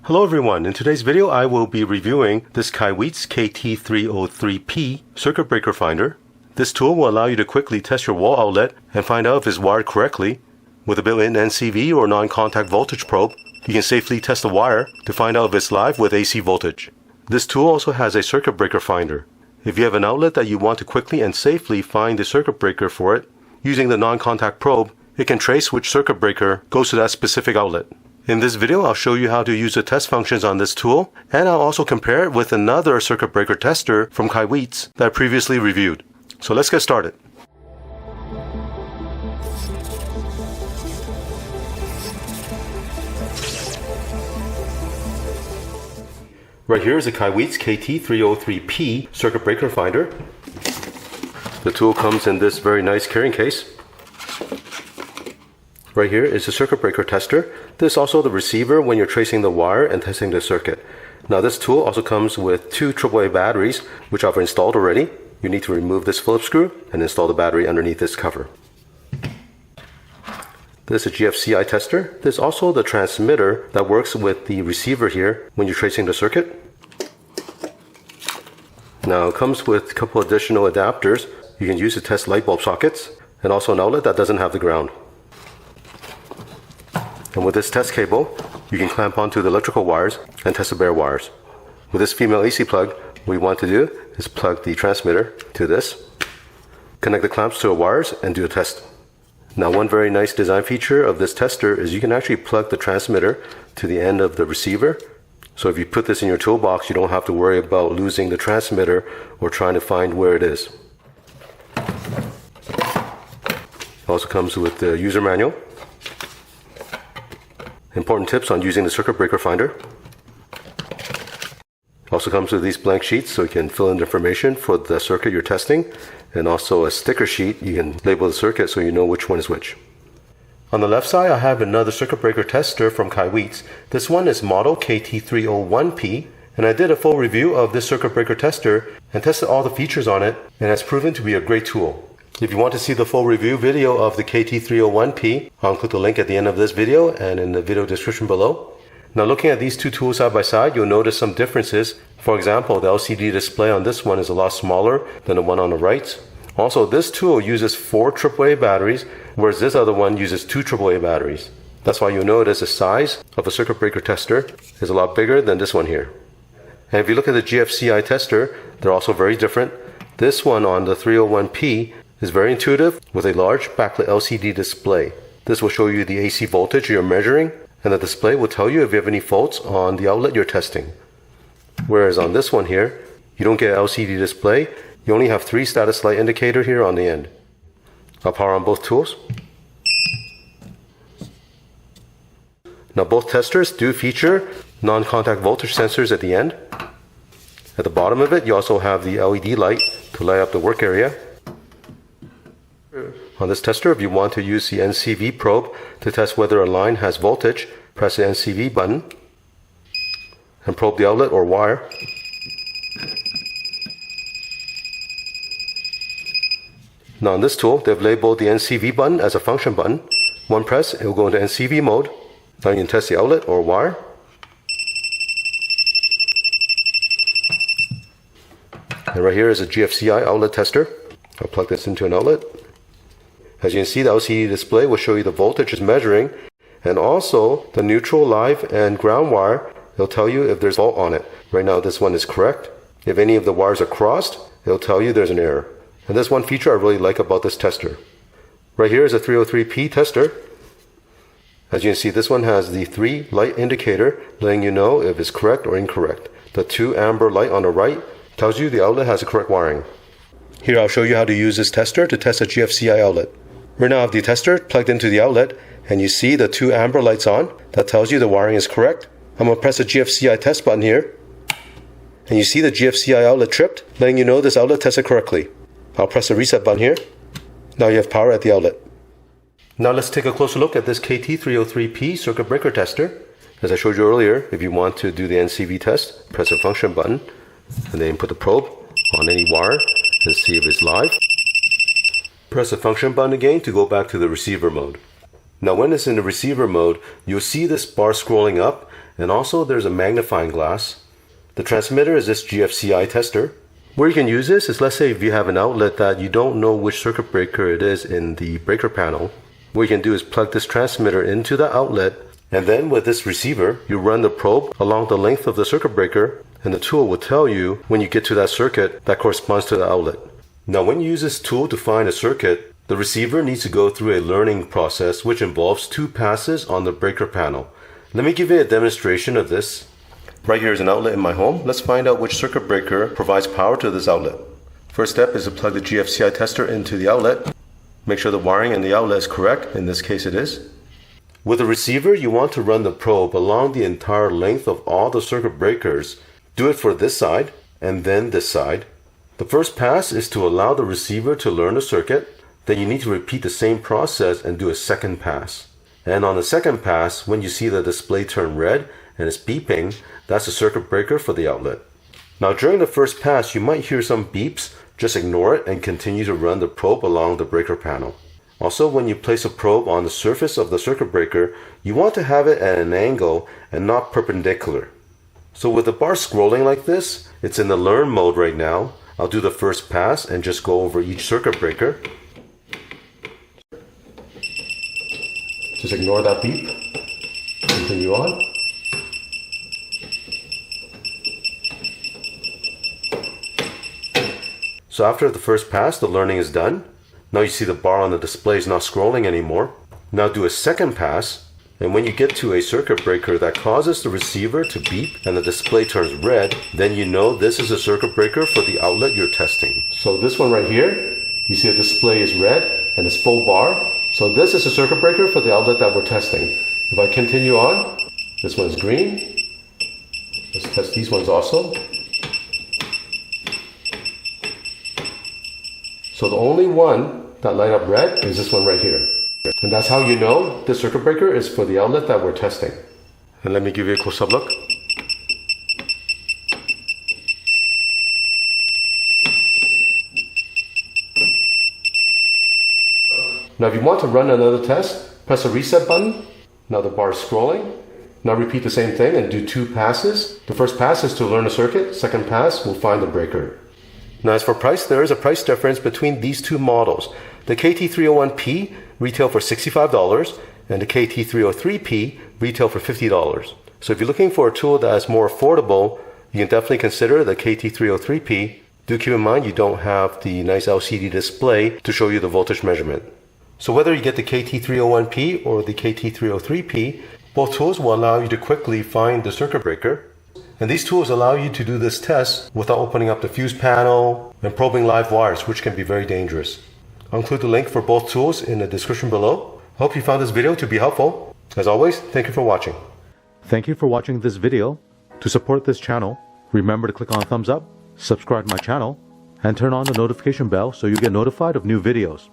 Hello everyone, in today's video I will be reviewing this Kaiweets KT303P circuit breaker finder. This tool will allow you to quickly test your wall outlet and find out if it's wired correctly. With a built-in NCV or non-contact voltage probe, you can safely test the wire to find out if it's live with AC voltage. This tool also has a circuit breaker finder. If you have an outlet that you want to quickly and safely find the circuit breaker for it, using the non-contact probe, it can trace which circuit breaker goes to that specific outlet. In this video, I'll show you how to use the test functions on this tool, and I'll also compare it with another circuit breaker tester from Kaiweets that I previously reviewed. So let's get started. Right here is a Kaiweets KT303P circuit breaker finder. The tool comes in this very nice carrying case. Right here is the circuit breaker tester. This is also the receiver when you're tracing the wire and testing the circuit. Now this tool also comes with two AAA batteries, which I've installed already. You need to remove this Phillips screw and install the battery underneath this cover. This is a GFCI tester. This is also the transmitter that works with the receiver here when you're tracing the circuit. Now it comes with a couple additional adapters you can use to test light bulb sockets, and also an outlet that doesn't have the ground. And with this test cable, you can clamp onto the electrical wires and test the bare wires. With this female AC plug, what we want to do is plug the transmitter to this, connect the clamps to the wires, and do a test. Now one very nice design feature of this tester is you can actually plug the transmitter to the end of the receiver. So if you put this in your toolbox, you don't have to worry about losing the transmitter or trying to find where it is. It also comes with the user manual. Important tips on using the circuit breaker finder. Also comes with these blank sheets so you can fill in the information for the circuit you're testing, and also a sticker sheet you can label the circuit so you know which one is which. On the left side I have another circuit breaker tester from Kaiweets. This one is model KT301P, and I did a full review of this circuit breaker tester and tested all the features on it, and it's proven to be a great tool. If you want to see the full review video of the KT301P, I'll include the link at the end of this video and in the video description below. Now looking at these two tools side by side, you'll notice some differences. For example, the LCD display on this one is a lot smaller than the one on the right. Also, this tool uses 4 AAA batteries, whereas this other one uses 2 AAA batteries. That's why you'll notice the size of a circuit breaker tester is a lot bigger than this one here. And if you look at the GFCI tester, they're also very different. This one on the 301P is very intuitive with a large backlit LCD display. This will show you the AC voltage you're measuring, and the display will tell you if you have any faults on the outlet you're testing. Whereas on this one here, you don't get an LCD display, you only have 3 status light indicator here on the end. I'll power on both tools. Now both testers do feature non-contact voltage sensors at the end. At the bottom of it, you also have the LED light to light up the work area. On this tester, if you want to use the NCV probe to test whether a line has voltage, press the NCV button and probe the outlet or wire. Now on this tool, they've labeled the NCV button as a function button. One press, it will go into NCV mode. Now you can test the outlet or wire. And right here is a GFCI outlet tester. I'll plug this into an outlet. As you can see, the LCD display will show you the voltage it's measuring, and also the neutral, live, and ground wire. It'll tell you if there's fault on it. Right now this one is correct. If any of the wires are crossed, it'll tell you there's an error. And this one feature I really like about this tester. Right here is a 303P tester. As you can see, this one has the 3 light indicator letting you know if it's correct or incorrect. The 2 amber light on the right tells you the outlet has the correct wiring. Here I'll show you how to use this tester to test a GFCI outlet. Right now I have the tester plugged into the outlet, and you see the 2 amber lights on. That tells you the wiring is correct. I'm going to press the GFCI test button here, and you see the GFCI outlet tripped, letting you know this outlet tested correctly. I'll press the reset button here. Now you have power at the outlet. Now let's take a closer look at this KT303P circuit breaker tester. As I showed you earlier, if you want to do the NCV test, press the function button, and then put the probe on any wire and see if it's live. Press the function button again to go back to the receiver mode. Now when it's in the receiver mode, you'll see this bar scrolling up, and also there's a magnifying glass. The transmitter is this GFCI tester. Where you can use this is, let's say if you have an outlet that you don't know which circuit breaker it is in the breaker panel. What you can do is plug this transmitter into the outlet, and then with this receiver, you run the probe along the length of the circuit breaker, and the tool will tell you when you get to that circuit that corresponds to the outlet. Now when you use this tool to find a circuit, the receiver needs to go through a learning process which involves 2 passes on the breaker panel. Let me give you a demonstration of this. Right here is an outlet in my home. Let's find out which circuit breaker provides power to this outlet. First step is to plug the GFCI tester into the outlet. Make sure the wiring in the outlet is correct. In this case it is. With the receiver, you want to run the probe along the entire length of all the circuit breakers. Do it for this side and then this side. The first pass is to allow the receiver to learn the circuit. Then you need to repeat the same process and do a second pass. And on the second pass, when you see the display turn red and it's beeping, that's a circuit breaker for the outlet. Now during the first pass, you might hear some beeps. Just ignore it and continue to run the probe along the breaker panel. Also, when you place a probe on the surface of the circuit breaker, you want to have it at an angle and not perpendicular. So with the bar scrolling like this, it's in the learn mode right now. I'll do the first pass and just go over each circuit breaker. Just ignore that beep. Continue on. So after the first pass, the learning is done. Now you see the bar on the display is not scrolling anymore. Now do a second pass, and when you get to a circuit breaker that causes the receiver to beep and the display turns red, then you know this is a circuit breaker for the outlet you're testing. So this one right here, you see the display is red and it's full bar. So this is a circuit breaker for the outlet that we're testing. If I continue on, this one's green. Let's test these ones also. So the only one that light up red is this one right here. And that's how you know the circuit breaker is for the outlet that we're testing. And let me give you a close-up look. Now if you want to run another test, press the reset button. Now the bar is scrolling. Now repeat the same thing and do 2 passes. The first pass is to learn a circuit. Second pass will find the breaker. Now as for price, there is a price difference between these 2 models. The KT301P retail for $65 and the KT303P retail for $50. So if you're looking for a tool that is more affordable, you can definitely consider the KT303P. Do keep in mind you don't have the nice LCD display to show you the voltage measurement. So whether you get the KT301P or the KT303P, both tools will allow you to quickly find the circuit breaker. And these tools allow you to do this test without opening up the fuse panel and probing live wires, which can be very dangerous. I'll include the link for both tools in the description below. Hope you found this video to be helpful. As always, thank you for watching. Thank you for watching this video. To support this channel, remember to click on thumbs up, subscribe to my channel, and turn on the notification bell so you get notified of new videos.